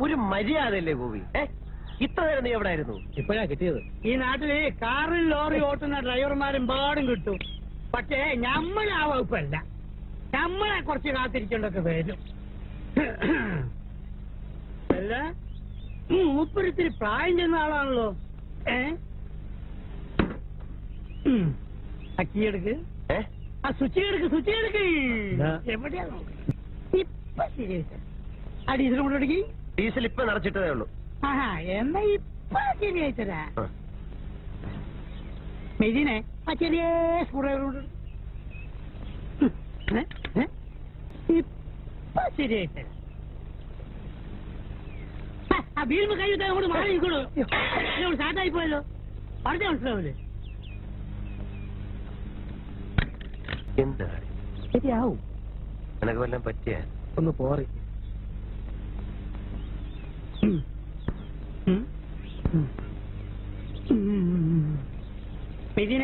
ഒരു മര്യാദയല്ലേ ഗോപി? ഇത്ര നേരം നീ എവിടെ ആയിരുന്നു? ഇപ്പോഴാ കിട്ടിയത്. ഈ നാട്ടില് കാറിൽ ലോറി ഓട്ടുന്ന ഡ്രൈവർമാരും പാടും കിട്ടും. പക്ഷേ നമ്മളെ ആ വകുപ്പല്ല. നമ്മളെ കുറച്ച് കാത്തിരിക്കേണ്ടൊക്കെ വരും. അല്ല, മൂപ്പരിത്തിരി പ്രായം ചെന്ന ആളാണല്ലോ. അക്കിയെടുക്ക്, ആ സ്വിച്ച് എടുക്ക്. എവിടെയാ നോക്ക്. ഇപ്പൊ ശരിയായിട്ട് ആ ഡീസൽ കൊണ്ട് എടുക്കി. ഡീസൽ ഇപ്പൊ നിറച്ചിട്ടതേ ഉള്ളൂ. ആഹാ, എന്നാ ഇപ്പൊ ശരിയായിട്ടരാ. മെജിനെ ആ ചെറിയ സ്കൂഡ്രൈവർ ഇപ്പൊ ശരിയായിട്ടരാ. ആ വീഴുമ്പോ കഴിയുന്ന അങ്ങോട്ട് മാറി നിൽക്കണോ? സ്റ്റാർട്ടായി പോയല്ലോ. പറഞ്ഞ മനസ്സിലാവില്ലേ? എന്താ ശരിയാവും. നിനക്ക് വല്ലതും പറ്റിയ ഒന്ന് പോറി. മെജിനെ